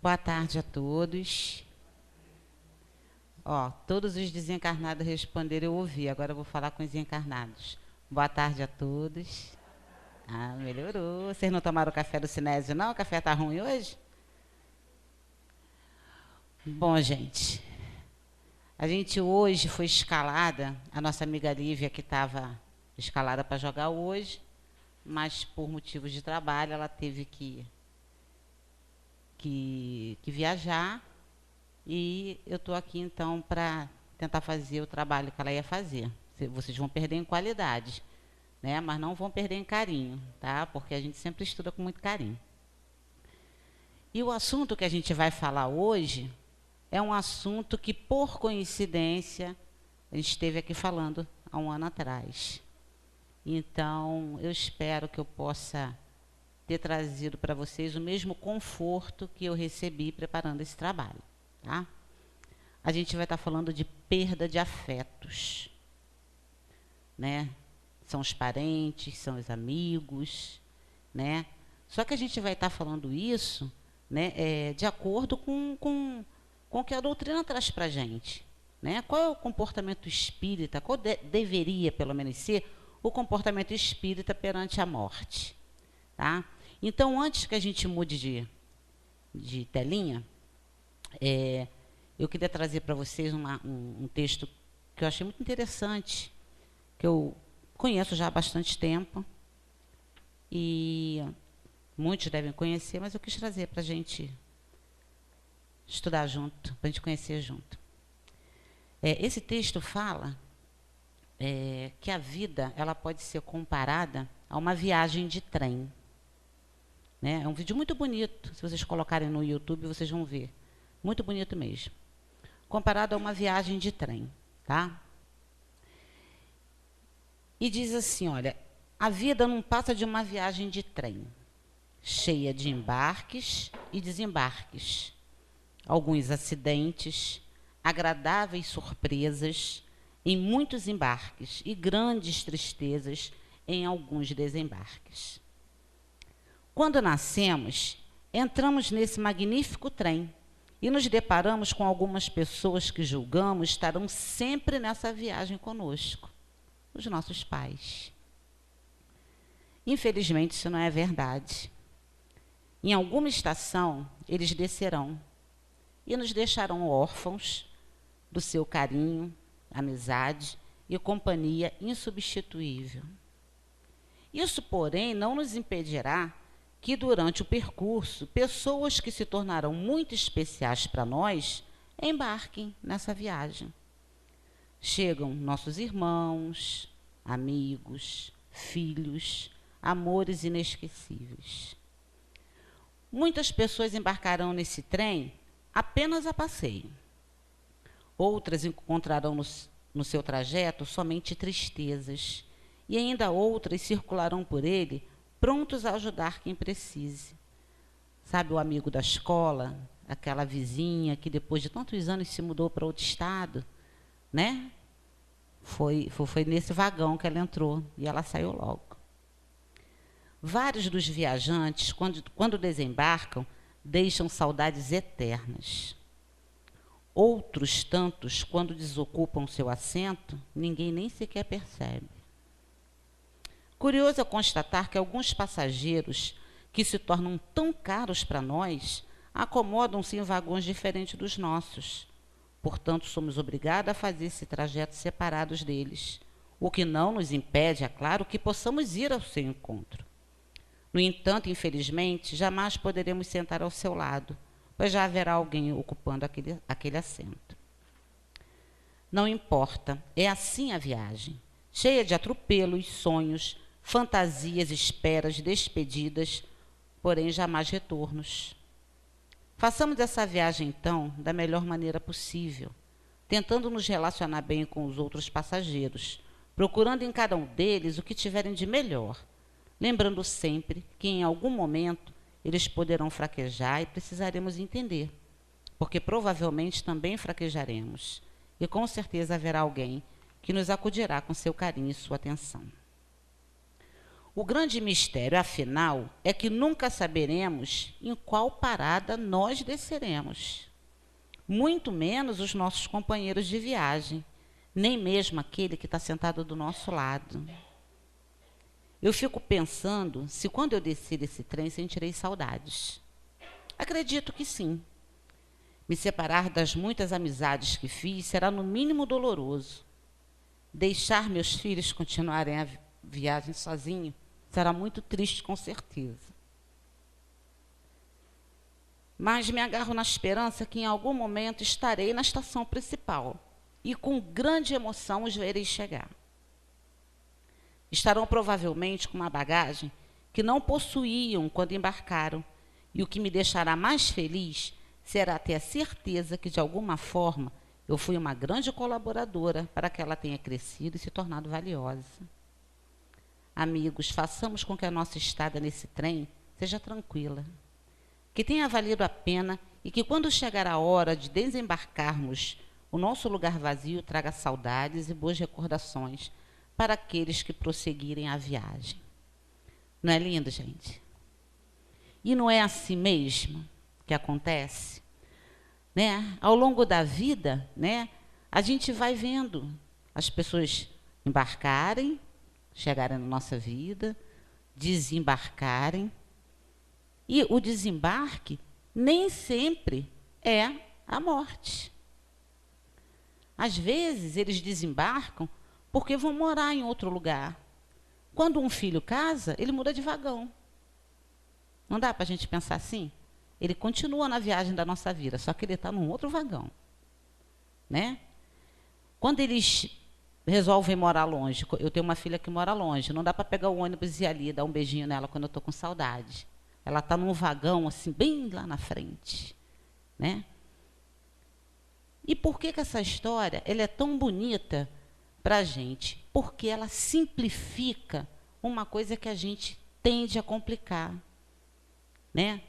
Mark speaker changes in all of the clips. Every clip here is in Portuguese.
Speaker 1: Boa tarde a todos. Ó, todos os desencarnados responderam, eu ouvi. Agora eu vou falar com os encarnados. Boa tarde a todos. Ah, melhorou. Vocês não tomaram o café do Sinésio, não? O café tá ruim hoje? Bom, gente, a gente hoje foi escalada, a nossa amiga Lívia, que estava escalada para jogar hoje, mas por motivos de trabalho ela teve que viajar, e eu estou aqui então para tentar fazer o trabalho que ela ia fazer. Vocês vão perder em qualidade, né? Mas não vão perder em carinho, tá? Porque a gente sempre estuda com muito carinho. E o assunto que a gente vai falar hoje é um assunto que, por coincidência, a gente esteve aqui falando há um ano atrás. Então, eu espero que eu possa ter trazido para vocês o mesmo conforto que eu recebi preparando esse trabalho, tá? A gente vai estar falando de perda de afetos, né? São os parentes, são os amigos, né? Só que a gente vai estar falando isso, né, de acordo com o que a doutrina traz para a gente, né? Qual é o comportamento espírita, qual deveria, pelo menos, ser o comportamento espírita perante a morte, tá? Então, antes que a gente mude de telinha, eu queria trazer para vocês um texto que eu achei muito interessante, que eu conheço já há bastante tempo, e muitos devem conhecer, mas eu quis trazer para a gente estudar junto, para a gente conhecer junto. Esse texto fala que a vida ela pode ser comparada a uma viagem de trem. Né? É um vídeo muito bonito, se vocês colocarem no YouTube, vocês vão ver. Muito bonito mesmo. Comparado a uma viagem de trem, tá? E diz assim, olha, a vida não passa de uma viagem de trem, cheia de embarques e desembarques, alguns acidentes, agradáveis surpresas em muitos embarques e grandes tristezas em alguns desembarques. Quando nascemos, entramos nesse magnífico trem e nos deparamos com algumas pessoas que julgamos estarão sempre nessa viagem conosco, os nossos pais. Infelizmente, isso não é verdade. Em alguma estação, eles descerão e nos deixarão órfãos do seu carinho, amizade e companhia insubstituível. Isso, porém, não nos impedirá que, durante o percurso, pessoas que se tornarão muito especiais para nós embarquem nessa viagem. Chegam nossos irmãos, amigos, filhos, amores inesquecíveis. Muitas pessoas embarcarão nesse trem apenas a passeio. Outras encontrarão no seu trajeto somente tristezas, e ainda outras circularão por ele, prontos a ajudar quem precise. Sabe o amigo da escola, aquela vizinha que depois de tantos anos se mudou para outro estado, né? Foi nesse vagão que ela entrou e ela saiu logo. Vários dos viajantes, quando desembarcam, deixam saudades eternas. Outros tantos, quando desocupam seu assento, ninguém nem sequer percebe. Curioso é constatar que alguns passageiros que se tornam tão caros para nós acomodam-se em vagões diferentes dos nossos. Portanto, somos obrigados a fazer esse trajeto separados deles, o que não nos impede, é claro, que possamos ir ao seu encontro. No entanto, infelizmente, jamais poderemos sentar ao seu lado, pois já haverá alguém ocupando aquele assento. Não importa, é assim a viagem, cheia de atropelos, sonhos, fantasias, esperas, despedidas, porém jamais retornos. Façamos essa viagem, então, da melhor maneira possível, tentando nos relacionar bem com os outros passageiros, procurando em cada um deles o que tiverem de melhor, lembrando sempre que, em algum momento, eles poderão fraquejar e precisaremos entender, porque provavelmente também fraquejaremos, e com certeza haverá alguém que nos acudirá com seu carinho e sua atenção. O grande mistério, afinal, é que nunca saberemos em qual parada nós desceremos. Muito menos os nossos companheiros de viagem, nem mesmo aquele que está sentado do nosso lado. Eu fico pensando se quando eu descer desse trem sentirei saudades. Acredito que sim. Me separar das muitas amizades que fiz será no mínimo doloroso. Deixar meus filhos continuarem a viagem sozinho será muito triste, com certeza. Mas me agarro na esperança que em algum momento estarei na estação principal e com grande emoção os verei chegar. Estarão provavelmente com uma bagagem que não possuíam quando embarcaram, e o que me deixará mais feliz será ter a certeza que, de alguma forma, eu fui uma grande colaboradora para que ela tenha crescido e se tornado valiosa. Amigos, façamos com que a nossa estada nesse trem seja tranquila, que tenha valido a pena e que, quando chegar a hora de desembarcarmos, o nosso lugar vazio traga saudades e boas recordações para aqueles que prosseguirem a viagem. Não é lindo, gente? E não é assim mesmo que acontece? Né? Ao longo da vida, né, a gente vai vendo as pessoas embarcarem, chegarem na nossa vida, desembarcarem. E o desembarque nem sempre é a morte. Às vezes, eles desembarcam porque vão morar em outro lugar. Quando um filho casa, ele muda de vagão. Não dá para a gente pensar assim? Ele continua na viagem da nossa vida, só que ele está num outro vagão. Né? Quando eles resolvem morar longe, eu tenho uma filha que mora longe, não dá para pegar o ônibus e ir ali, dar um beijinho nela quando eu estou com saudade. Ela está num vagão, assim, bem lá na frente. Né? E por que essa história ela é tão bonita para a gente? Porque ela simplifica uma coisa que a gente tende a complicar. Né?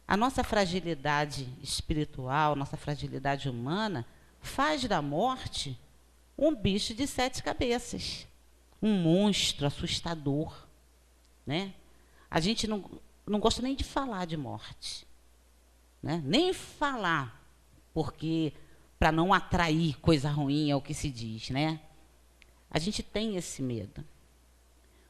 Speaker 1: A nossa fragilidade espiritual, nossa fragilidade humana, faz da morte um bicho de 7 cabeças, um monstro assustador. Né? A gente não gosta nem de falar de morte. Né? Nem falar, porque para não atrair coisa ruim é o que se diz. Né? A gente tem esse medo.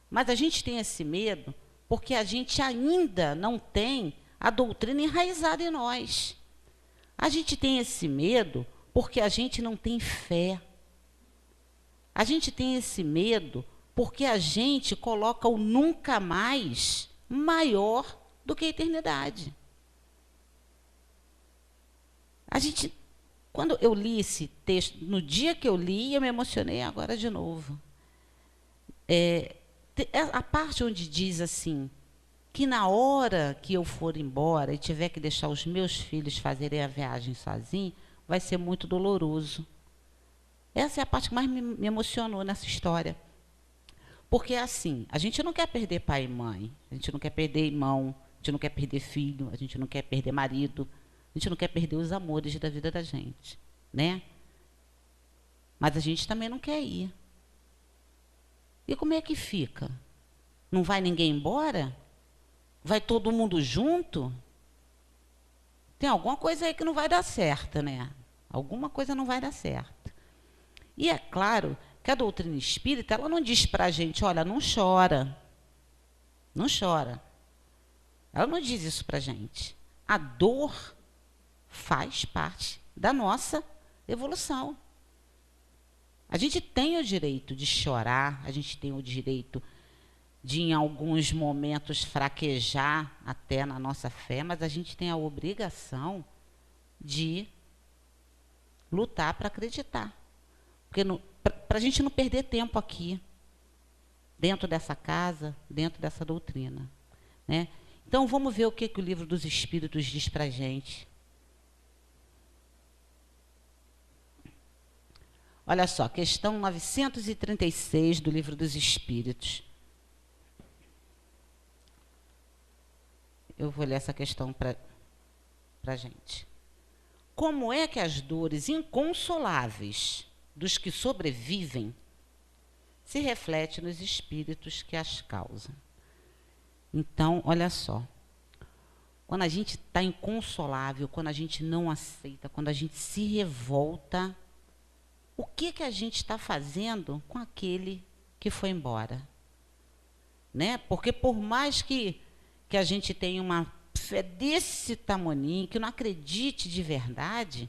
Speaker 1: Mas a gente tem esse medo porque a gente ainda não tem a doutrina enraizada em nós. A gente tem esse medo porque a gente não tem fé. A gente tem esse medo porque a gente coloca o nunca mais maior do que a eternidade. A gente, quando eu li esse texto, no dia que eu li, eu me emocionei agora de novo. A parte onde diz assim, que na hora que eu for embora e tiver que deixar os meus filhos fazerem a viagem sozinhos, vai ser muito doloroso. Essa é a parte que mais me emocionou nessa história. Porque é assim, a gente não quer perder pai e mãe, a gente não quer perder irmão, a gente não quer perder filho, a gente não quer perder marido, a gente não quer perder os amores da vida da gente. Né? Mas a gente também não quer ir. E como é que fica? Não vai ninguém embora? Vai todo mundo junto? Tem alguma coisa aí que não vai dar certo, né? Alguma coisa não vai dar certo. E é claro que a doutrina espírita, ela não diz para a gente, olha, não chora. Não chora. Ela não diz isso para a gente. A dor faz parte da nossa evolução. A gente tem o direito de chorar, a gente tem o direito de, em alguns momentos, fraquejar até na nossa fé, mas a gente tem a obrigação de lutar para acreditar. Porque para a gente não perder tempo aqui, dentro dessa casa, dentro dessa doutrina. Né? Então, vamos ver o que o Livro dos Espíritos diz para a gente. Olha só, questão 936 do Livro dos Espíritos. Eu vou ler essa questão para a gente. Como é que as dores inconsoláveis dos que sobrevivem se refletem nos espíritos que as causam? Então, olha só. Quando a gente está inconsolável, quando a gente não aceita, quando a gente se revolta, o que a gente está fazendo com aquele que foi embora? Né? Porque por mais que a gente tenha uma fé desse tamanho, que não acredite de verdade,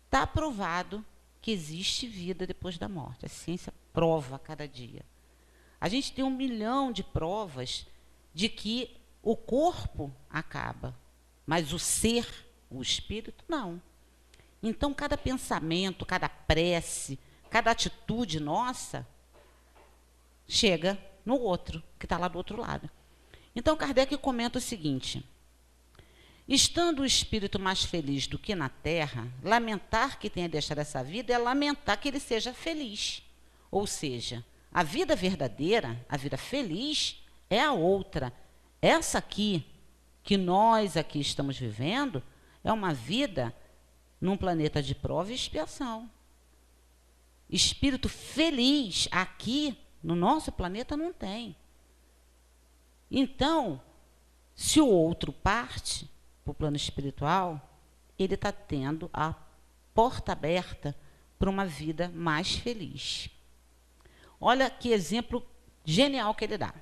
Speaker 1: está provado que existe vida depois da morte. A ciência prova a cada dia. A gente tem 1 milhão de provas de que o corpo acaba, mas o ser, o espírito, não. Então, cada pensamento, cada prece, cada atitude nossa chega no outro, que está lá do outro lado. Então, Kardec comenta o seguinte: estando o espírito mais feliz do que na terra, lamentar que tenha deixado essa vida é lamentar que ele seja feliz. Ou seja, a vida verdadeira, a vida feliz, é a outra. Essa aqui, que nós aqui estamos vivendo, é uma vida num planeta de prova e expiação. Espírito feliz aqui no nosso planeta não tem. Então, se o outro parte para o plano espiritual, ele está tendo a porta aberta para uma vida mais feliz. Olha que exemplo genial que ele dá.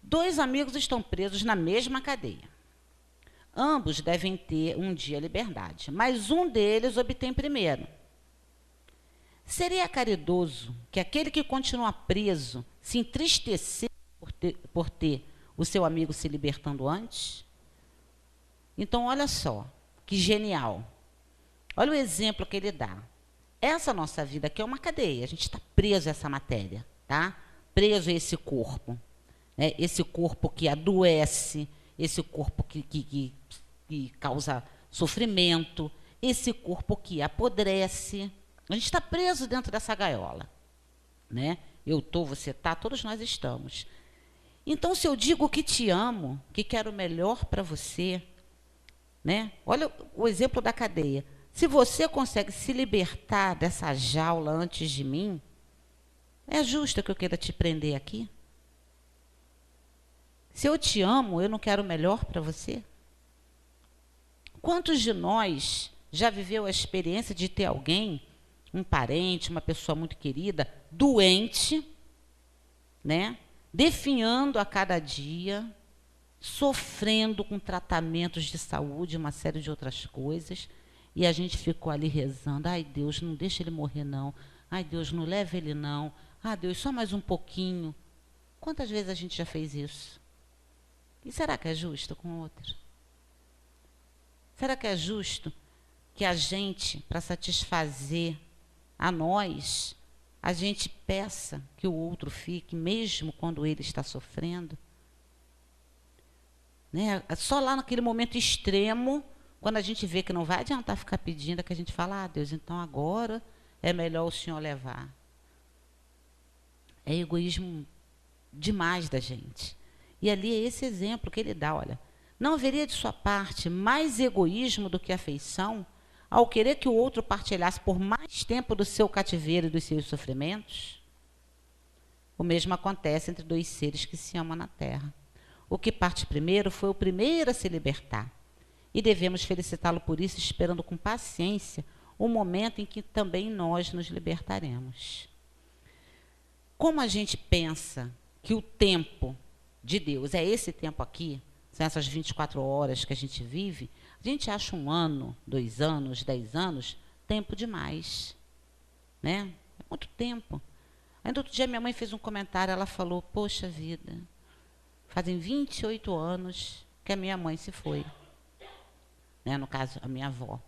Speaker 1: 2 amigos estão presos na mesma cadeia. Ambos devem ter um dia liberdade, mas um deles obtém primeiro. Seria caridoso que aquele que continua preso se entristecesse por ter o seu amigo se libertando antes? Então, olha só, que genial. Olha o exemplo que ele dá. Essa nossa vida aqui é uma cadeia, a gente está preso a essa matéria, tá? Preso a esse corpo. Né? Esse corpo que adoece, esse corpo que causa sofrimento, esse corpo que apodrece. A gente está preso dentro dessa gaiola. Né? Eu estou, você está, todos nós estamos. Então, se eu digo que te amo, que quero o melhor para você, né? Olha o exemplo da cadeia. Se você consegue se libertar dessa jaula antes de mim, é justo que eu queira te prender aqui? Se eu te amo, eu não quero o melhor para você? Quantos de nós já viveu a experiência de ter alguém, um parente, uma pessoa muito querida, doente, né? Definhando a cada dia, sofrendo com tratamentos de saúde, uma série de outras coisas, e a gente ficou ali rezando: ai, Deus, não deixa ele morrer, não. Ai, Deus, não leva ele, não. Ah, Deus, só mais um pouquinho. Quantas vezes a gente já fez isso? E será que é justo com o outro? Será que é justo que a gente, para satisfazer a nós, a gente peça que o outro fique, mesmo quando ele está sofrendo? Né? Só lá naquele momento extremo, quando a gente vê que não vai adiantar ficar pedindo, é que a gente fala: ah, Deus, então agora é melhor o Senhor levar. É egoísmo demais da gente. E ali é esse exemplo que ele dá, olha: não haveria de sua parte mais egoísmo do que afeição ao querer que o outro partilhasse por mais tempo do seu cativeiro e dos seus sofrimentos? O mesmo acontece entre 2 seres que se amam na terra. O que parte primeiro foi o primeiro a se libertar. E devemos felicitá-lo por isso, esperando com paciência o momento em que também nós nos libertaremos. Como a gente pensa que o tempo de Deus é esse tempo aqui, são essas 24 horas que a gente vive, a gente acha 1 ano, 2 anos, 10 anos, tempo demais. Né? É muito tempo. Ainda outro dia minha mãe fez um comentário, ela falou: poxa vida, fazem 28 anos que a minha mãe se foi. Né? No caso, a minha avó.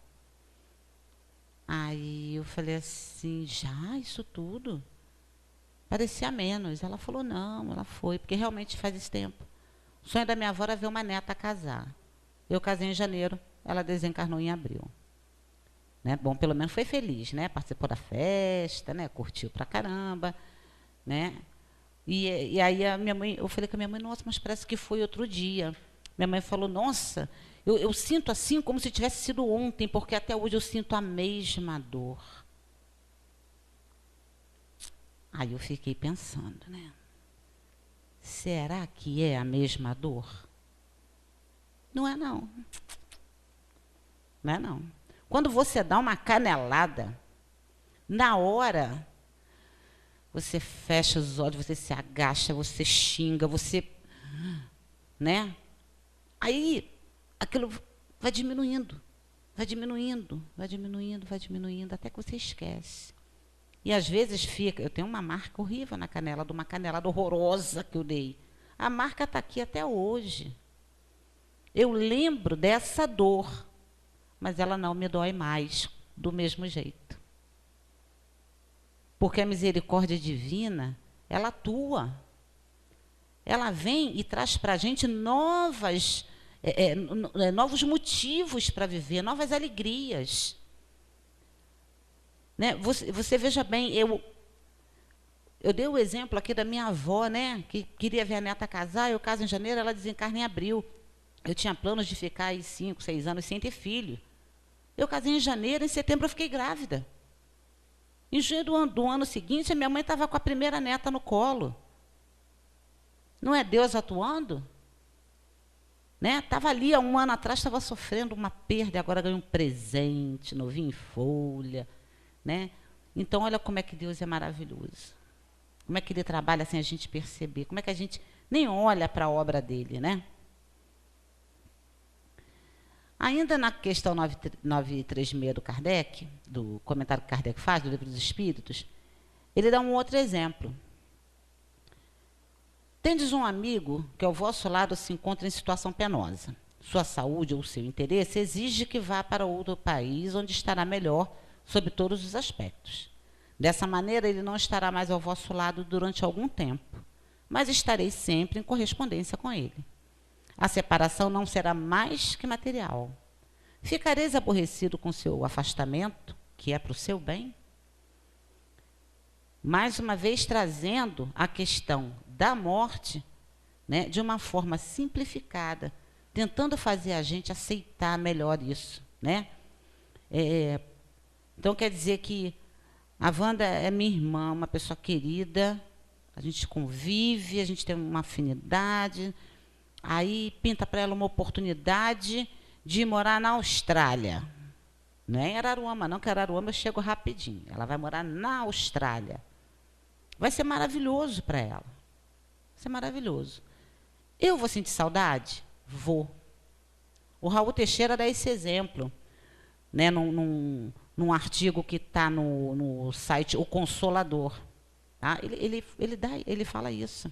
Speaker 1: Aí eu falei assim: já isso tudo? Parecia menos. Ela falou: não, ela foi, porque realmente faz esse tempo. O sonho da minha avó era ver uma neta casar. Eu casei em janeiro, ela desencarnou em abril. Né? Bom, pelo menos foi feliz, né? Participou da festa, né? Curtiu pra caramba, né? E aí a minha mãe, eu falei com a minha mãe: nossa, mas parece que foi outro dia. Minha mãe falou: nossa, eu sinto assim como se tivesse sido ontem, porque até hoje eu sinto a mesma dor. Aí eu fiquei pensando, né? será que é a mesma dor? Não é não. Não é não. Quando você dá uma canelada, na hora, você fecha os olhos, você se agacha, você xinga, você, né? Aí, aquilo vai diminuindo, vai diminuindo, vai diminuindo, vai diminuindo, até que você esquece. E às vezes fica, eu tenho uma marca horrível na canela, de uma canelada horrorosa que eu dei. A marca está aqui até hoje. Eu lembro dessa dor, mas ela não me dói mais do mesmo jeito. Porque a misericórdia divina, ela atua. Ela vem e traz para a gente novos motivos para viver, novas alegrias. Né? Você veja bem, eu dei o exemplo aqui da minha avó, né, que queria ver a neta casar, eu caso em janeiro, ela desencarna em abril. Eu tinha planos de ficar aí 5, 6 anos sem ter filho. Eu casei em janeiro, em setembro eu fiquei grávida. Em junho do ano seguinte, a minha mãe estava com a primeira neta no colo. Não é Deus atuando? Né? Estava ali há um ano atrás, estava sofrendo uma perda, e agora ganhou um presente, novinho em folha. Né? Então, olha como é que Deus é maravilhoso. Como é que Ele trabalha sem a gente perceber. Como é que a gente nem olha para a obra dEle, né? Ainda na questão 936 do Kardec, do comentário que Kardec faz, do Livro dos Espíritos, ele dá um outro exemplo. Tendes um amigo que ao vosso lado se encontra em situação penosa. Sua saúde ou seu interesse exige que vá para outro país onde estará melhor sob todos os aspectos. Dessa maneira, ele não estará mais ao vosso lado durante algum tempo, mas estareis sempre em correspondência com ele. A separação não será mais que material. Ficareis aborrecido com seu afastamento, que é para o seu bem? Mais uma vez trazendo a questão da morte, né, de uma forma simplificada, tentando fazer a gente aceitar melhor isso. Né? Então, quer dizer que a Wanda é minha irmã, uma pessoa querida, a gente convive, a gente tem uma afinidade. Aí pinta para ela uma oportunidade de morar na Austrália. Não é em Araruama, não, que Araruama eu chego rapidinho. Ela vai morar na Austrália. Vai ser maravilhoso para ela. Vai ser maravilhoso. Eu vou sentir saudade? Vou. O Raul Teixeira dá esse exemplo, né, num artigo que está no site O Consolador. Tá? Ele fala isso.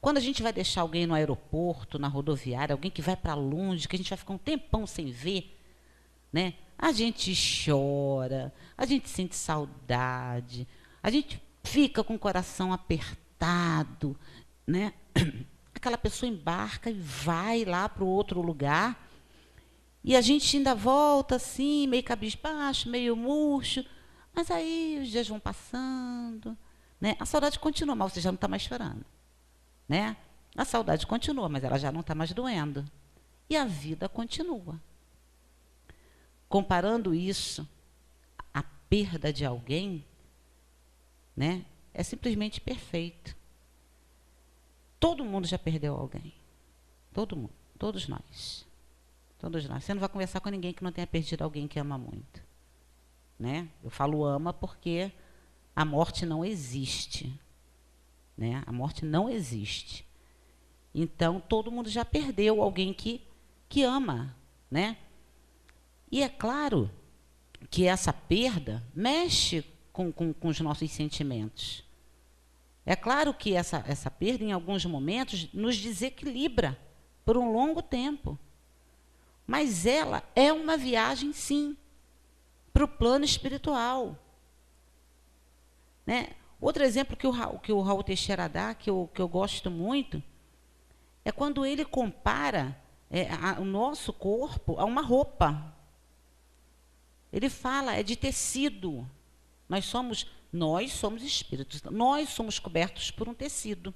Speaker 1: Quando a gente vai deixar alguém no aeroporto, na rodoviária, alguém que vai para longe, que a gente vai ficar um tempão sem ver, né? A gente chora, a gente sente saudade, a gente fica com o coração apertado, né? Aquela pessoa embarca e vai lá para o outro lugar, e a gente ainda volta assim, meio cabisbaixo, meio murcho, mas aí os dias vão passando, né? A saudade continua, mas você já não está mais chorando. Né? A saudade continua, mas ela já não está mais doendo. E a vida continua. Comparando isso à perda de alguém, né, é simplesmente perfeito. Todo mundo já perdeu alguém. Todo mundo. Todos nós. Todos nós. Você não vai conversar com ninguém que não tenha perdido alguém que ama muito. Né? Eu falo ama porque a morte não existe. Né? A morte não existe. Então, todo mundo já perdeu alguém que ama. Né? E é claro que essa perda mexe com os nossos sentimentos. É claro que essa perda, em alguns momentos, nos desequilibra por um longo tempo. Mas ela é uma viagem, sim, para o plano espiritual. Né? Outro exemplo que o Raul Teixeira dá, que eu gosto muito, é quando ele compara o nosso corpo a uma roupa. Ele fala, é de tecido. Nós somos espíritos, nós somos cobertos por um tecido.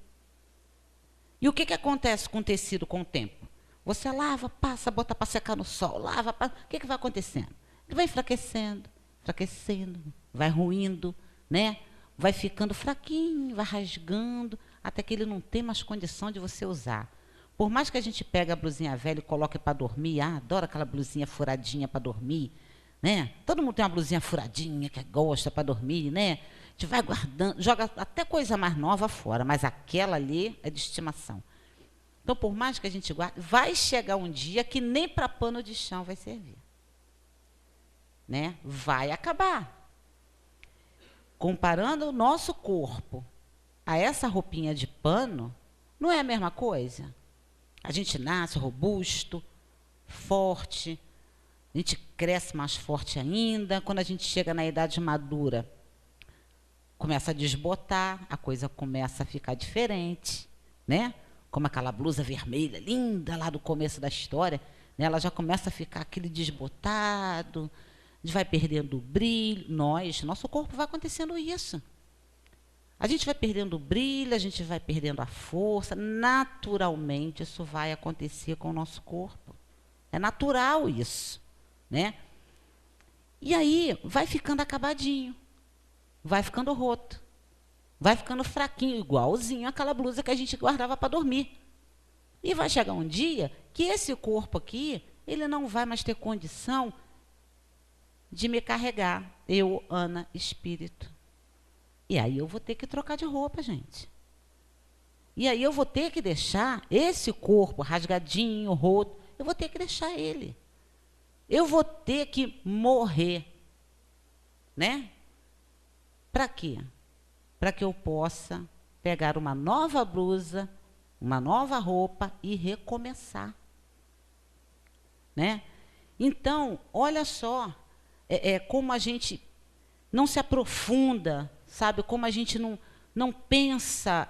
Speaker 1: E o que acontece com o tecido com o tempo? Você lava, passa, bota para secar no sol, lava, passa, o que vai acontecendo? Ele vai enfraquecendo, vai ruindo, né? Vai ficando fraquinho, vai rasgando, até que ele não tem mais condição de você usar. Por mais que a gente pegue a blusinha velha e coloque para dormir, adoro aquela blusinha furadinha para dormir, né? Todo mundo tem uma blusinha furadinha que gosta para dormir, né? A gente vai guardando, joga até coisa mais nova fora, mas aquela ali é de estimação. Então, por mais que a gente guarde, vai chegar um dia que nem para pano de chão vai servir. Né? Vai acabar. Comparando o nosso corpo a essa roupinha de pano, não é a mesma coisa? A gente nasce robusto, forte, a gente cresce mais forte ainda. Quando a gente chega na idade madura, começa a desbotar, a coisa começa a ficar diferente, né? Como aquela blusa vermelha, linda, lá do começo da história, né? Ela já começa a ficar aquele desbotado, a gente vai perdendo o brilho. Nosso corpo vai acontecendo isso. A gente vai perdendo o brilho, a gente vai perdendo a força. Naturalmente, isso vai acontecer com o nosso corpo. É natural isso, né? E aí, vai ficando acabadinho, vai ficando roto, vai ficando fraquinho, igualzinho aquela blusa que a gente guardava para dormir. E vai chegar um dia que esse corpo aqui, ele não vai mais ter condição de me carregar. Eu, Ana, espírito. E aí eu vou ter que trocar de roupa, gente. E aí eu vou ter que deixar esse corpo rasgadinho, roto, eu vou ter que deixar ele. Eu vou ter que morrer. Né? Para quê? Para que eu possa pegar uma nova blusa, uma nova roupa e recomeçar. Né? Então, olha só, como a gente não se aprofunda, sabe? Como a gente não pensa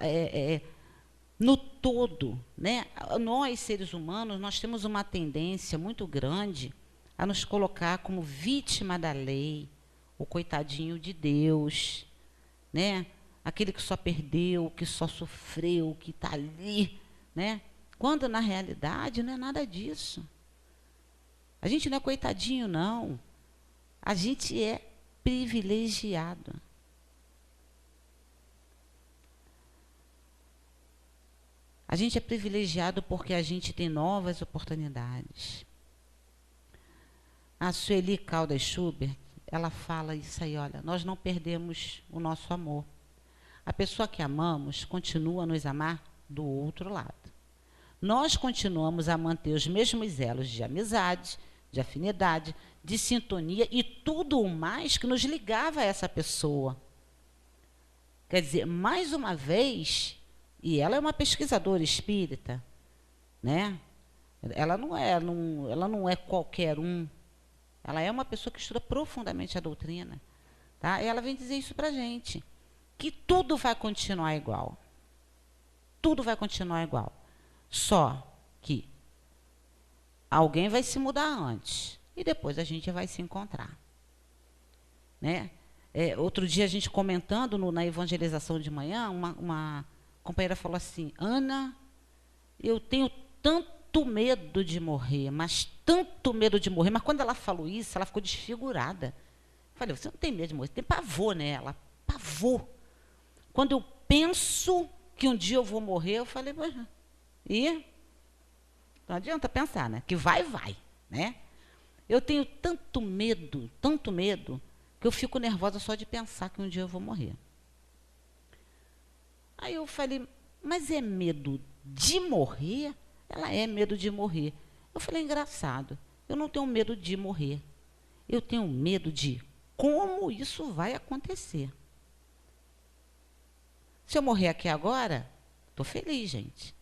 Speaker 1: no todo, né? Nós, seres humanos, nós temos uma tendência muito grande a nos colocar como vítima da lei, o coitadinho de Deus, né? Aquele que só perdeu, que só sofreu, que está ali, né? Quando, na realidade, não é nada disso. A gente não é coitadinho, não. A gente é privilegiado. A gente é privilegiado porque a gente tem novas oportunidades. A Sueli Caldas Schubert, ela fala isso aí, olha, nós não perdemos o nosso amor. A pessoa que amamos continua a nos amar do outro lado. Nós continuamos a manter os mesmos elos de amizade, de afinidade, de sintonia e tudo o mais que nos ligava a essa pessoa. Quer dizer, mais uma vez, e ela é uma pesquisadora espírita, né? Ela não é qualquer um. Ela é uma pessoa que estuda profundamente a doutrina. Tá? E ela vem dizer isso para a gente, que tudo vai continuar igual. Tudo vai continuar igual. Só que alguém vai se mudar antes e depois a gente vai se encontrar. Né? Outro dia, a gente comentando na evangelização de manhã, uma companheira falou assim, Ana, eu tenho tanto medo de morrer, mas tanto medo de morrer. Mas quando ela falou isso, ela ficou desfigurada. Eu falei, você não tem medo de morrer, tem pavor nela, pavor. Quando eu penso que um dia eu vou morrer, eu falei, e não adianta pensar, né? Que vai, né? Eu tenho tanto medo, que eu fico nervosa só de pensar que um dia eu vou morrer. Aí eu falei, mas é medo de morrer? Ela é medo de morrer. Eu falei, engraçado, eu não tenho medo de morrer. Eu tenho medo de como isso vai acontecer. Se eu morrer aqui agora, estou feliz, gente.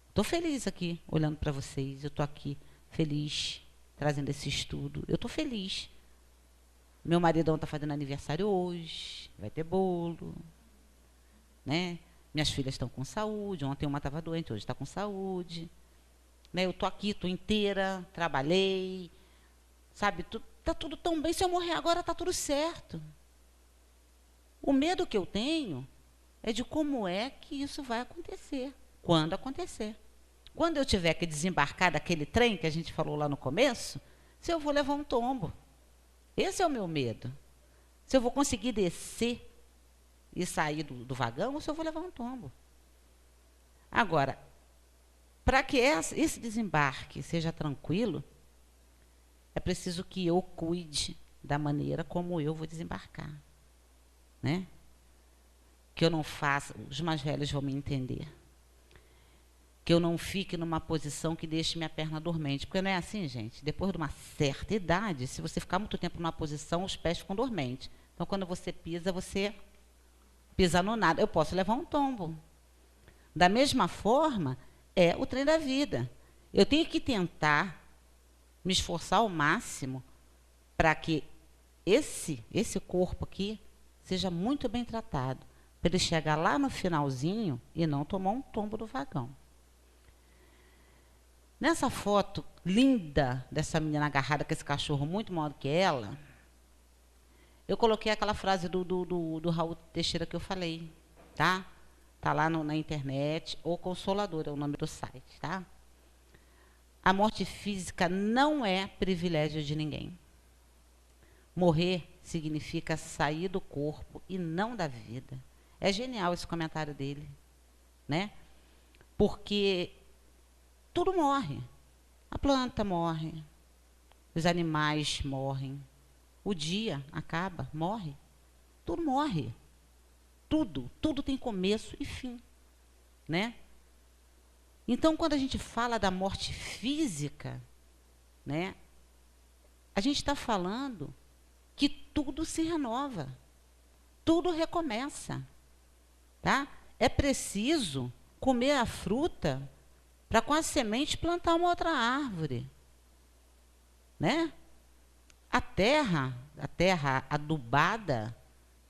Speaker 1: Estou feliz aqui, olhando para vocês. Eu estou aqui, feliz, trazendo esse estudo. Eu estou feliz. Meu maridão está fazendo aniversário hoje, vai ter bolo. Né? Minhas filhas estão com saúde. Ontem uma estava doente, hoje está com saúde. Né? Eu estou aqui, estou inteira, trabalhei. Sabe, está tudo tão bem. Se eu morrer agora, está tudo certo. O medo que eu tenho é de como é que isso vai acontecer. Quando acontecer. Quando eu tiver que desembarcar daquele trem que a gente falou lá no começo, se eu vou levar um tombo. Esse é o meu medo. Se eu vou conseguir descer e sair do vagão, ou se eu vou levar um tombo. Agora, para que esse desembarque seja tranquilo, é preciso que eu cuide da maneira como eu vou desembarcar, né? Que eu não faça, os mais velhos vão me entender, que eu não fique numa posição que deixe minha perna dormente, porque não é assim, gente? Depois de uma certa idade, se você ficar muito tempo numa posição, os pés ficam dormentes. Então, quando você pisa no nada. Eu posso levar um tombo. Da mesma forma, é o trem da vida. Eu tenho que tentar me esforçar ao máximo para que esse corpo aqui seja muito bem tratado, para ele chegar lá no finalzinho e não tomar um tombo do vagão. Nessa foto linda dessa menina agarrada com esse cachorro muito maior do que ela, eu coloquei aquela frase do Raul Teixeira que eu falei, tá? Tá lá na internet, O Consolador é o nome do site, tá? A morte física não é privilégio de ninguém. Morrer significa sair do corpo e não da vida. É genial esse comentário dele, né? Porque tudo morre. A planta morre, os animais morrem, o dia acaba, morre. Tudo morre. Tudo tem começo e fim, né? Então, quando a gente fala da morte física, né, a gente está falando que tudo se renova, tudo recomeça, tá? É preciso comer a fruta para, com a semente, plantar uma outra árvore, né? A terra adubada,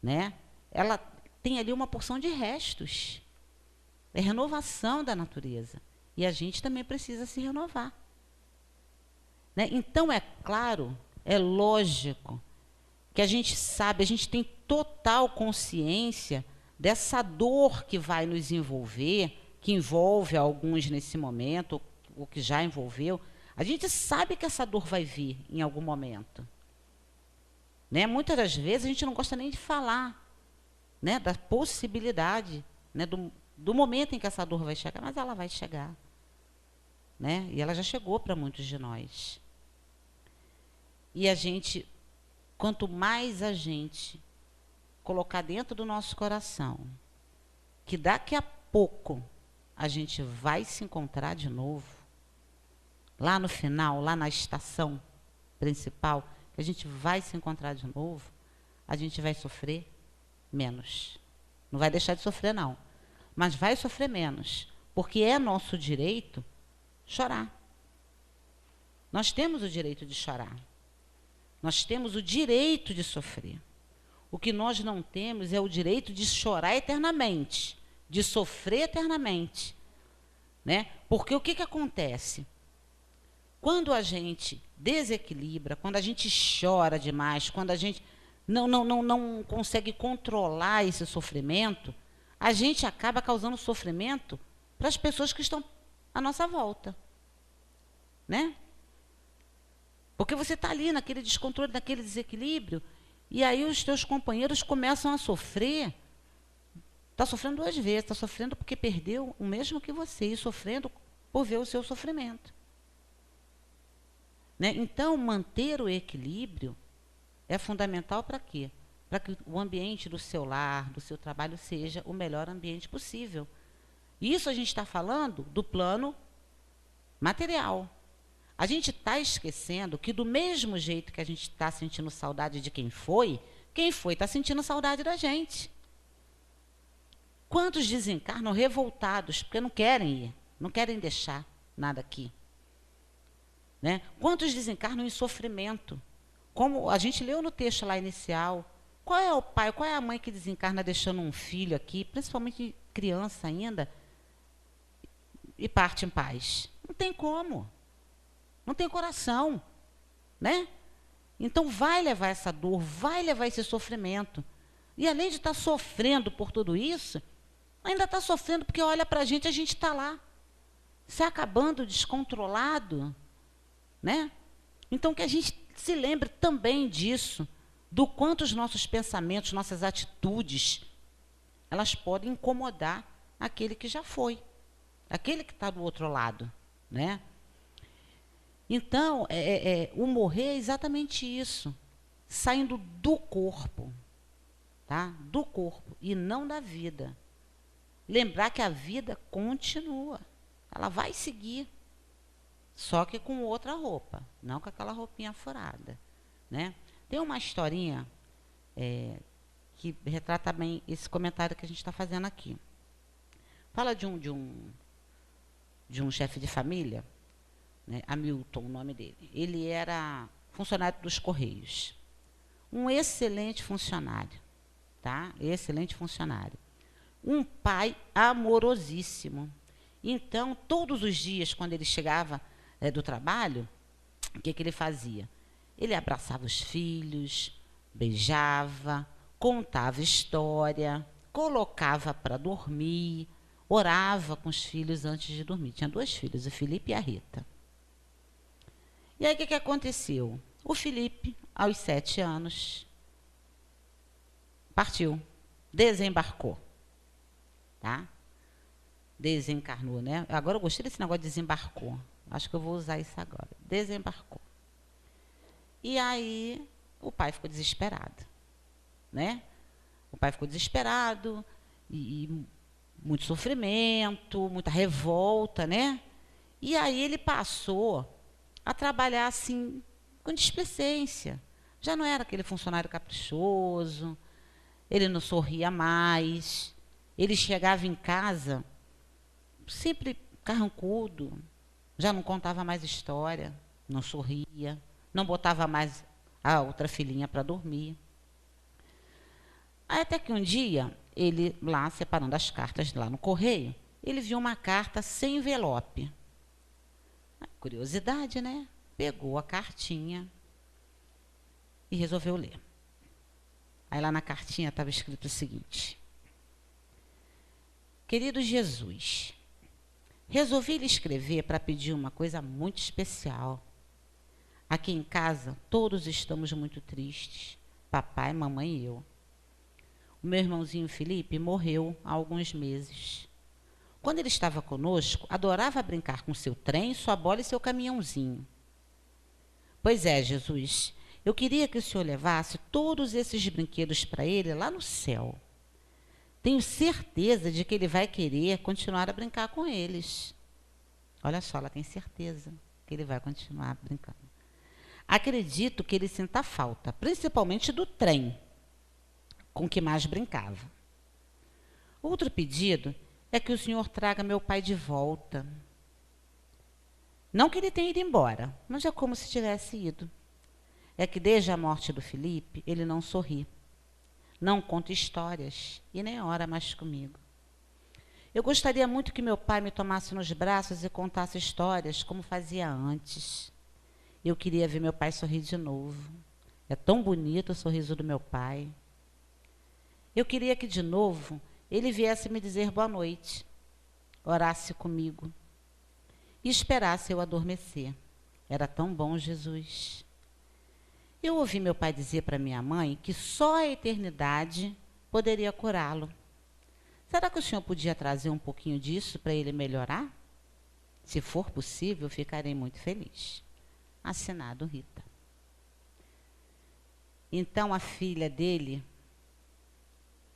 Speaker 1: né, ela tem ali uma porção de restos. É renovação da natureza. E a gente também precisa se renovar, né? Então, é claro, é lógico, que a gente sabe, a gente tem total consciência dessa dor que vai nos envolver, que envolve alguns nesse momento, ou que já envolveu. A gente sabe que essa dor vai vir em algum momento, né? Muitas das vezes a gente não gosta nem de falar, né, da possibilidade, né, do momento em que essa dor vai chegar, mas ela vai chegar, né? E ela já chegou para muitos de nós. E a gente, quanto mais a gente colocar dentro do nosso coração que daqui a pouco a gente vai se encontrar de novo, lá no final, lá na estação principal, que a gente vai se encontrar de novo, a gente vai sofrer menos. Não vai deixar de sofrer, não. Mas vai sofrer menos, porque é nosso direito chorar. Nós temos o direito de chorar. Nós temos o direito de sofrer. O que nós não temos é o direito de chorar eternamente, de sofrer eternamente, né? Porque o que acontece? Quando a gente desequilibra, quando a gente chora demais, quando a gente não consegue controlar esse sofrimento, a gente acaba causando sofrimento para as pessoas que estão à nossa volta, né? Porque você está ali naquele descontrole, naquele desequilíbrio, e aí os teus companheiros começam a sofrer. Está sofrendo duas vezes, está sofrendo porque perdeu o mesmo que você, e sofrendo por ver o seu sofrimento, né? Então, manter o equilíbrio é fundamental para quê? Para que o ambiente do seu lar, do seu trabalho, seja o melhor ambiente possível. Isso a gente está falando do plano material. A gente está esquecendo que, do mesmo jeito que a gente está sentindo saudade de quem foi está sentindo saudade da gente. Quantos desencarnam revoltados, porque não querem ir, não querem deixar nada aqui, né? Quantos desencarnam em sofrimento? Como a gente leu no texto lá inicial, qual é o pai, qual é a mãe que desencarna deixando um filho aqui, principalmente criança ainda, e parte em paz? Não tem como. Não tem coração, né? Então vai levar essa dor, vai levar esse sofrimento. E além de estar sofrendo por tudo isso, ainda está sofrendo porque olha para a gente está lá, se acabando, descontrolado, né? Então que a gente se lembre também disso, do quanto os nossos pensamentos, nossas atitudes, elas podem incomodar aquele que já foi, aquele que está do outro lado, né? Então, o morrer é exatamente isso, saindo do corpo, tá? Do corpo e não da vida. Lembrar que a vida continua, ela vai seguir, só que com outra roupa, não com aquela roupinha furada, né? Tem uma historinha que retrata bem esse comentário que a gente está fazendo aqui. Fala de um chefe de família, né, Hamilton, o nome dele. Ele era funcionário dos Correios. Um excelente funcionário, tá? Excelente funcionário. Um pai amorosíssimo. Então, todos os dias, quando ele chegava do trabalho, o que ele fazia? Ele abraçava os filhos, beijava, contava história, colocava para dormir, orava com os filhos antes de dormir. Tinha 2 filhos, o Felipe e a Rita. E aí, o que aconteceu? O Felipe, aos 7 anos, partiu, desembarcou, tá? Desencarnou, né? Agora eu gostei desse negócio de desembarcou. Acho que eu vou usar isso agora. Desembarcou. E aí, o pai ficou desesperado, né? O pai ficou desesperado e muito sofrimento, muita revolta, né? E aí ele passou a trabalhar assim, com displicência. Já não era aquele funcionário caprichoso, ele não sorria mais, ele chegava em casa sempre carrancudo, já não contava mais história, não sorria, não botava mais a outra filhinha para dormir. Aí até que um dia, ele lá, separando as cartas lá no correio, ele viu uma carta sem envelope. Curiosidade, né? Pegou a cartinha e resolveu ler. Aí lá na cartinha estava escrito o seguinte: querido Jesus, resolvi lhe escrever para pedir uma coisa muito especial. Aqui em casa, todos estamos muito tristes, papai, mamãe e eu. O meu irmãozinho Felipe morreu há alguns meses. Quando ele estava conosco, adorava brincar com seu trem, sua bola e seu caminhãozinho. Pois é, Jesus, eu queria que o Senhor levasse todos esses brinquedos para ele lá no céu. Tenho certeza de que ele vai querer continuar a brincar com eles. Olha só, ela tem certeza que ele vai continuar brincando. Acredito que ele sinta falta, principalmente do trem com que mais brincava. Outro pedido é que o Senhor traga meu pai de volta. Não que ele tenha ido embora, mas é como se tivesse ido. É que desde a morte do Felipe, ele não sorri, não conta histórias e nem ora mais comigo. Eu gostaria muito que meu pai me tomasse nos braços e contasse histórias como fazia antes. Eu queria ver meu pai sorrir de novo. É tão bonito o sorriso do meu pai. Eu queria que de novo ele viesse me dizer boa noite, orasse comigo e esperasse eu adormecer. Era tão bom, Jesus. Eu ouvi meu pai dizer para minha mãe que só a eternidade poderia curá-lo. Será que o senhor podia trazer um pouquinho disso para ele melhorar? Se for possível, ficarei muito feliz. Assinado Rita. Então a filha dele,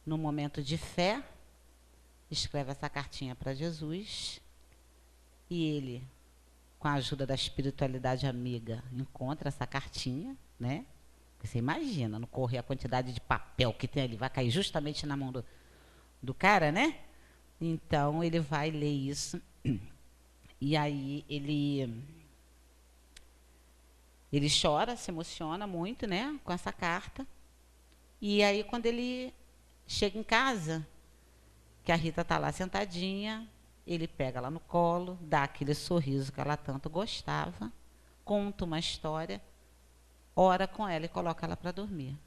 Speaker 1: no momento de fé, escreve essa cartinha para Jesus e ele, com a ajuda da espiritualidade amiga, encontra essa cartinha, né? Você imagina, no correio, a quantidade de papel que tem ali, vai cair justamente na mão do cara, né? Então, ele vai ler isso e aí ele chora, se emociona muito, né, com essa carta. E aí, quando ele chega em casa, que a Rita está lá sentadinha, ele pega ela no colo, dá aquele sorriso que ela tanto gostava, conta uma história, ora com ela e coloca ela para dormir.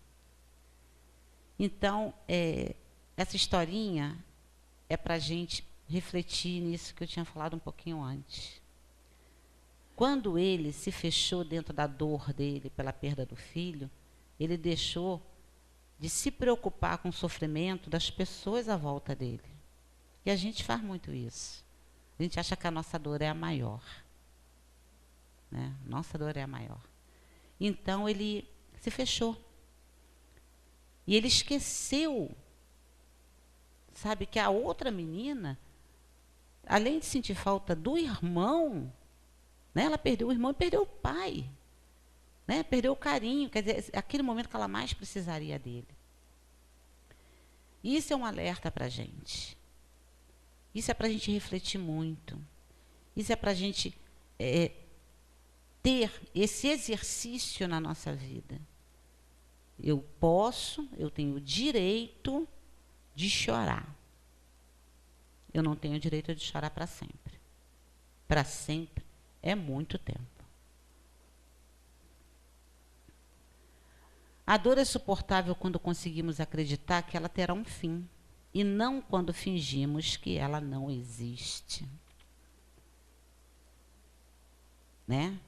Speaker 1: Então, essa historinha é para a gente refletir nisso que eu tinha falado um pouquinho antes. Quando ele se fechou dentro da dor dele pela perda do filho, ele deixou de se preocupar com o sofrimento das pessoas à volta dele. E a gente faz muito isso. A gente acha que a nossa dor é a maior, né? Nossa dor é a maior. Então ele se fechou. E ele esqueceu, sabe, que a outra menina, além de sentir falta do irmão, né, ela perdeu o irmão e perdeu o pai, né, perdeu o carinho, quer dizer, aquele momento que ela mais precisaria dele. Isso é um alerta para a gente. Isso é para a gente refletir muito. Isso é para a gente ter esse exercício na nossa vida. Eu tenho o direito de chorar. Eu não tenho o direito de chorar para sempre. Para sempre é muito tempo. A dor é suportável quando conseguimos acreditar que ela terá um fim, e não quando fingimos que ela não existe. Né?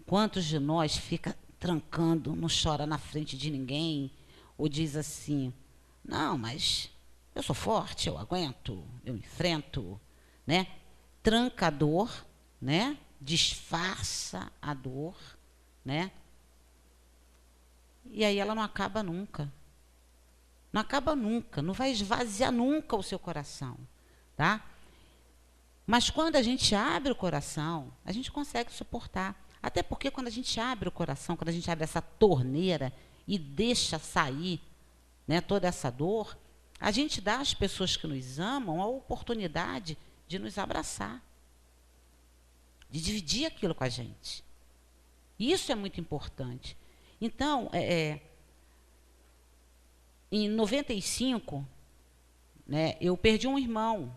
Speaker 1: Quantos de nós fica trancando, não chora na frente de ninguém, ou diz assim, não, mas eu sou forte, eu aguento, eu enfrento, né? Tranca a dor, né? Disfarça a dor, né? E aí ela não acaba nunca. Não acaba nunca, não vai esvaziar nunca o seu coração, tá? Mas quando a gente abre o coração, a gente consegue suportar. Até porque quando a gente abre o coração, quando a gente abre essa torneira e deixa sair, né, toda essa dor, a gente dá às pessoas que nos amam a oportunidade de nos abraçar, de dividir aquilo com a gente. Isso é muito importante. Então, em 95, né, eu perdi um irmão,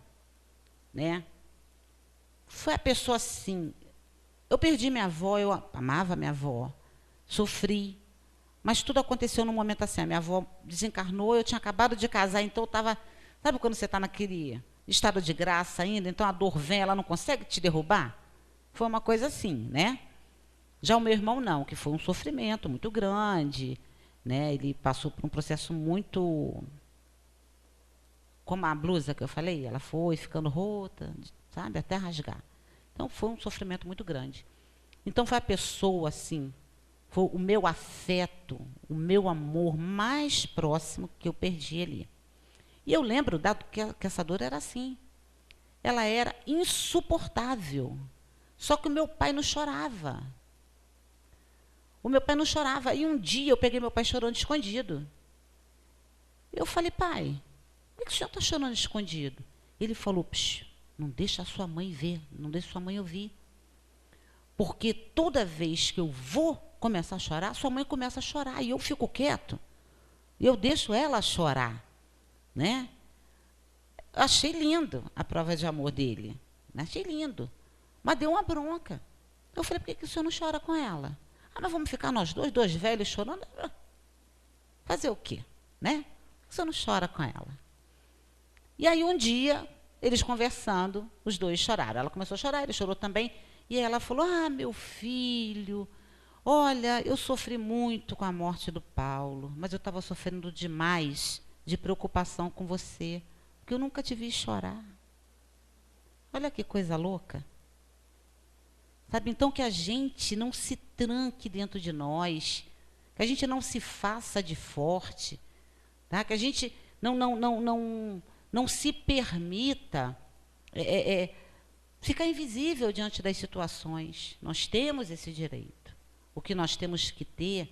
Speaker 1: né? Foi a pessoa assim. Eu perdi minha avó, eu amava minha avó, sofri, mas tudo aconteceu num momento assim. A minha avó desencarnou, eu tinha acabado de casar, então eu estava, sabe quando você está naquele estado de graça ainda, então a dor vem, ela não consegue te derrubar? Foi uma coisa assim, né? Já o meu irmão não, que foi um sofrimento muito grande, né? Ele passou por um processo muito... Como a blusa que eu falei, ela foi ficando rota, sabe, até rasgar. Então, foi um sofrimento muito grande. Então, foi a pessoa, assim, foi o meu afeto, o meu amor mais próximo que eu perdi ali. E eu lembro, dado que essa dor era assim. Ela era insuportável. Só que o meu pai não chorava. O meu pai não chorava. E um dia eu peguei meu pai chorando escondido. Eu falei, pai, por que o senhor está chorando escondido? Ele falou, psh, não deixa a sua mãe ver, não deixa a sua mãe ouvir. Porque toda vez que eu vou começar a chorar, sua mãe começa a chorar e eu fico quieto. E eu deixo ela chorar, né? Achei lindo a prova de amor dele, né? Achei lindo. Mas deu uma bronca. Eu falei, por que o senhor não chora com ela? Ah, mas vamos ficar nós dois velhos chorando? Fazer o quê, né? Por que o senhor não chora com ela? E aí um dia... Eles conversando, os dois choraram. Ela começou a chorar, ele chorou também. E aí ela falou, ah, meu filho, olha, eu sofri muito com a morte do Paulo, mas eu estava sofrendo demais de preocupação com você, porque eu nunca te vi chorar. Olha que coisa louca. Sabe, então que a gente não se tranque dentro de nós, que a gente não se faça de forte, tá? Que a gente não se permita ficar invisível diante das situações. Nós temos esse direito. O que nós temos que ter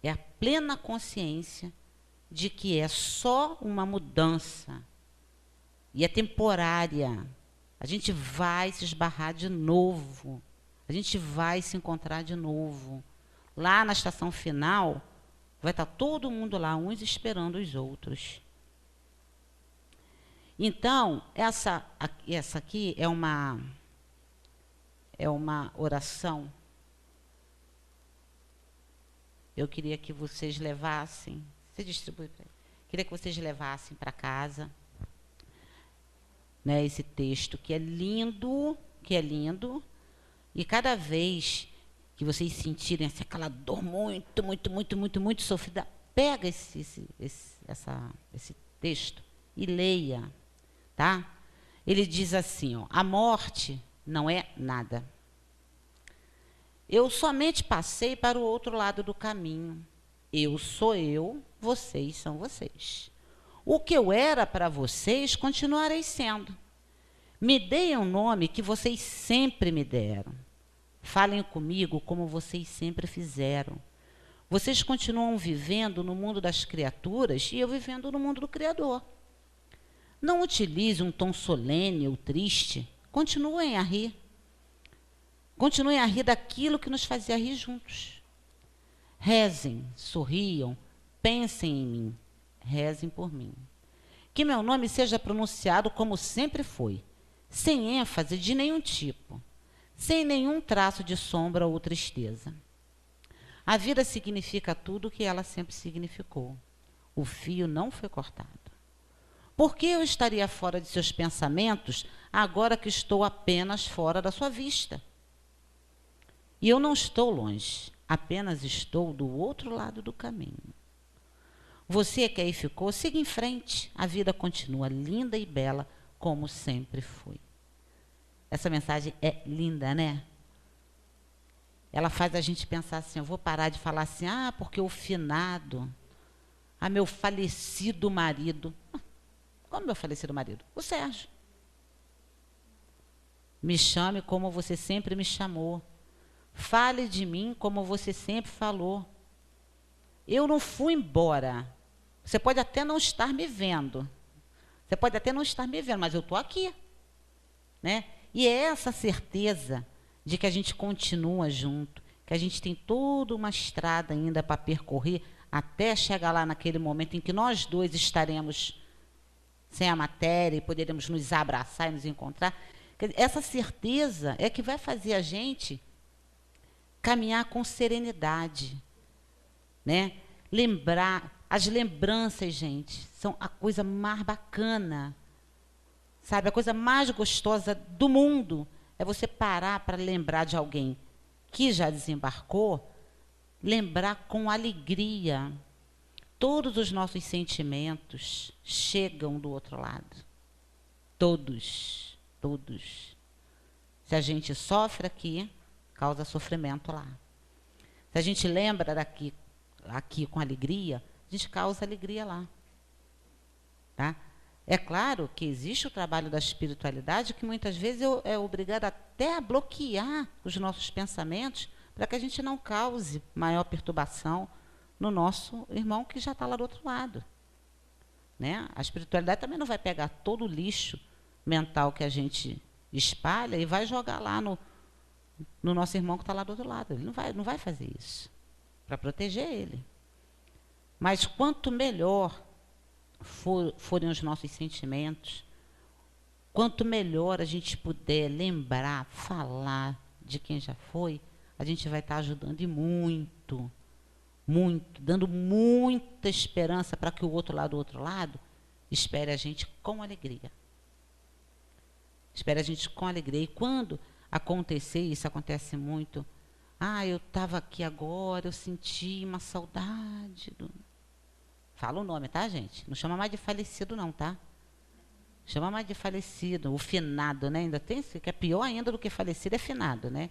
Speaker 1: é a plena consciência de que é só uma mudança e é temporária. A gente vai se esbarrar de novo. A gente vai se encontrar de novo. Lá na estação final, vai estar todo mundo lá, uns esperando os outros. Então, essa aqui é uma oração. Eu queria que vocês levassem, você distribui para ele. Queria que vocês levassem para casa, né, esse texto que é lindo, e cada vez que vocês sentirem aquela dor muito sofrida, pega esse texto e leia. Tá? ele diz assim, ó, a morte não é nada. Eu somente passei para o outro lado do caminho. Eu sou eu, vocês são vocês. O que eu era para vocês, continuarei sendo. Me deem um nome que vocês sempre me deram. Falem comigo como vocês sempre fizeram. Vocês continuam vivendo no mundo das criaturas e eu vivendo no mundo do Criador. Não utilize um tom solene ou triste. Continuem a rir. Continuem a rir daquilo que nos fazia rir juntos. Rezem, sorriam, pensem em mim. Rezem por mim. Que meu nome seja pronunciado como sempre foi, sem ênfase de nenhum tipo, sem nenhum traço de sombra ou tristeza. A vida significa tudo o que ela sempre significou. O fio não foi cortado. Por que eu estaria fora de seus pensamentos agora que estou apenas fora da sua vista? E eu não estou longe, apenas estou do outro lado do caminho. Você que aí ficou, siga em frente. A vida continua linda e bela, como sempre foi. Essa mensagem é linda, né? Ela faz a gente pensar assim, eu vou parar de falar assim, porque o finado, meu falecido marido. Como meu falecido marido? O Sérgio. Me chame como você sempre me chamou. Fale de mim como você sempre falou. Eu não fui embora. Você pode até não estar me vendo. Você pode até não estar me vendo, mas eu estou aqui. Né? E é essa certeza de que a gente continua junto, que a gente tem toda uma estrada ainda para percorrer até chegar lá naquele momento em que nós dois estaremos sem a matéria e poderemos nos abraçar e nos encontrar. Essa certeza é que vai fazer a gente caminhar com serenidade, né? Lembrar, as lembranças, gente, são a coisa mais bacana, sabe? A coisa mais gostosa do mundo é você parar para lembrar de alguém que já desembarcou, lembrar com alegria. Todos os nossos sentimentos chegam do outro lado. Todos, todos. Se a gente sofre aqui, causa sofrimento lá. Se a gente lembra aqui com alegria, a gente causa alegria lá. Tá? É claro que existe o trabalho da espiritualidade que muitas vezes é obrigado até a bloquear os nossos pensamentos para que a gente não cause maior perturbação no nosso irmão que já está lá do outro lado. Né? A espiritualidade também não vai pegar todo o lixo mental que a gente espalha e vai jogar lá no nosso irmão que está lá do outro lado. Ele não vai fazer isso para proteger ele. Mas quanto melhor forem os nossos sentimentos, quanto melhor a gente puder lembrar, falar de quem já foi, a gente vai estar ajudando e muito, muito, dando muita esperança para que o outro lado do outro lado espere a gente com alegria. Espere a gente com alegria. E quando acontecer, isso acontece muito, eu estava aqui agora, eu senti uma saudade do... Fala o nome, tá, gente? Não chama mais de falecido, não, tá? Chama mais de falecido, o finado, né? Ainda tem esse, que é pior ainda do que falecido, é finado, né?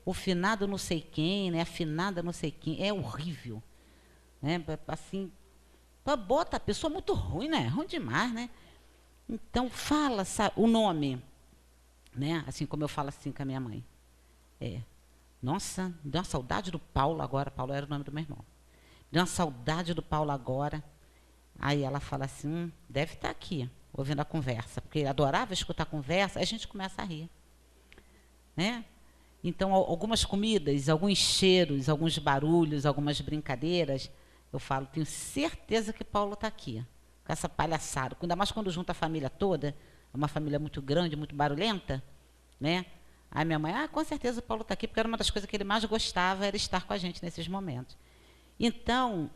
Speaker 1: O finado não sei quem, né? A finada não sei quem, é horrível. Né? Assim, bota a pessoa muito ruim, né? Ruim demais, né? Então, fala o nome, né? Assim como eu falo assim com a minha mãe. Nossa, deu uma saudade do Paulo agora. Paulo era o nome do meu irmão. Deu uma saudade do Paulo agora. Aí ela fala assim, deve estar aqui, ouvindo a conversa, porque adorava escutar a conversa, aí a gente começa a rir. Né? Então, algumas comidas, alguns cheiros, alguns barulhos, algumas brincadeiras, eu falo, tenho certeza que Paulo está aqui, com essa palhaçada. Ainda mais quando junta a família toda, é uma família muito grande, muito barulhenta, né? Aí minha mãe, com certeza o Paulo está aqui, porque era uma das coisas que ele mais gostava, era estar com a gente nesses momentos. Então,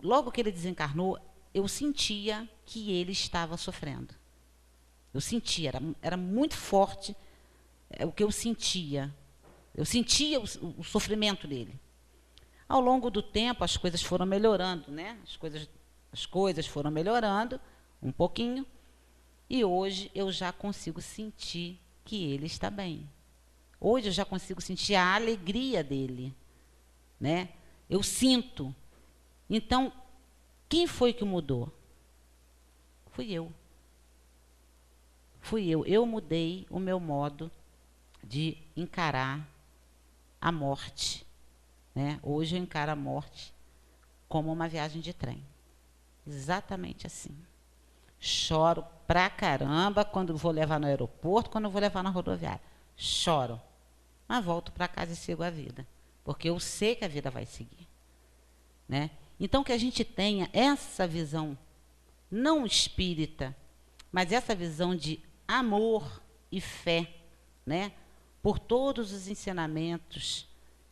Speaker 1: logo que ele desencarnou, eu sentia que ele estava sofrendo. Eu sentia, era muito forte o que eu sentia. Eu sentia o sofrimento dele. Ao longo do tempo, as coisas foram melhorando, né? As coisas foram melhorando um pouquinho. E hoje eu já consigo sentir que ele está bem. Hoje eu já consigo sentir a alegria dele, né? Eu sinto. Então, quem foi que mudou? Fui eu. Fui eu. Eu mudei o meu modo de encarar a morte, né? Hoje eu encaro a morte como uma viagem de trem. Exatamente assim. Choro pra caramba quando vou levar no aeroporto, quando vou levar na rodoviária. Choro. Mas volto para casa e sigo a vida. Porque eu sei que a vida vai seguir, né? Então, que a gente tenha essa visão, não espírita, mas essa visão de amor e fé, né? Por todos os ensinamentos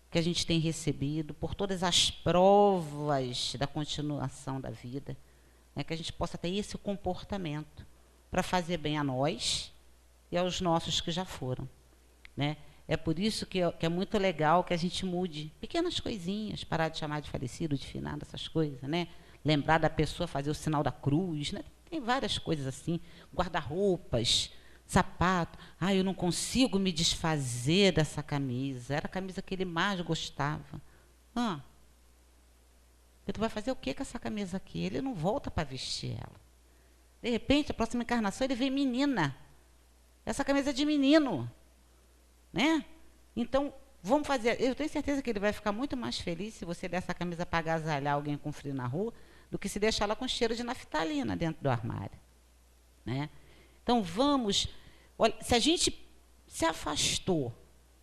Speaker 1: que a gente tem recebido, por todas as provas da continuação da vida, né? Que a gente possa ter esse comportamento para fazer bem a nós e aos nossos que já foram, né? É por isso que é muito legal que a gente mude pequenas coisinhas, parar de chamar de falecido, de finado, essas coisas, né? Lembrar da pessoa, fazer o sinal da cruz, né? Tem várias coisas assim, guarda-roupas, sapato. Ah, eu não consigo me desfazer dessa camisa. Era a camisa que ele mais gostava. Ah, tu vai fazer o que com essa camisa aqui? Ele não volta para vestir ela. De repente, a próxima encarnação, ele vem menina. Essa camisa é de menino, né? Então, vamos fazer. Eu tenho certeza que ele vai ficar muito mais feliz se você der essa camisa para agasalhar alguém com frio na rua, do que se deixar ela com cheiro de naftalina dentro do armário, né? Então, vamos. Olha, se a gente se afastou,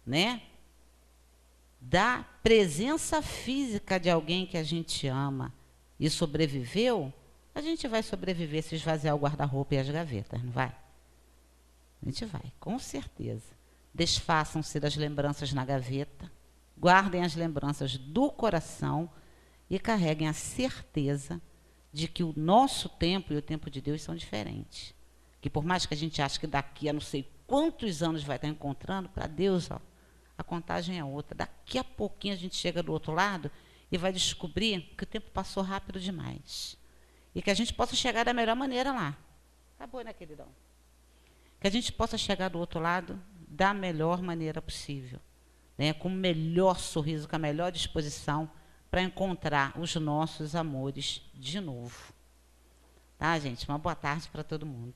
Speaker 1: né, da presença física de alguém que a gente ama e sobreviveu, a gente vai sobreviver se esvaziar o guarda-roupa e as gavetas, não vai? A gente vai, com certeza. Desfaçam-se das lembranças na gaveta, guardem as lembranças do coração e carreguem a certeza de que o nosso tempo e o tempo de Deus são diferentes. Que por mais que a gente ache que daqui a não sei quantos anos vai estar encontrando, para Deus, ó, a contagem é outra. Daqui a pouquinho a gente chega do outro lado e vai descobrir que o tempo passou rápido demais. E que a gente possa chegar da melhor maneira lá. Acabou, né, queridão? Que a gente possa chegar do outro lado da melhor maneira possível, né? Com o melhor sorriso, com a melhor disposição para encontrar os nossos amores de novo. Tá, gente? Uma boa tarde para todo mundo.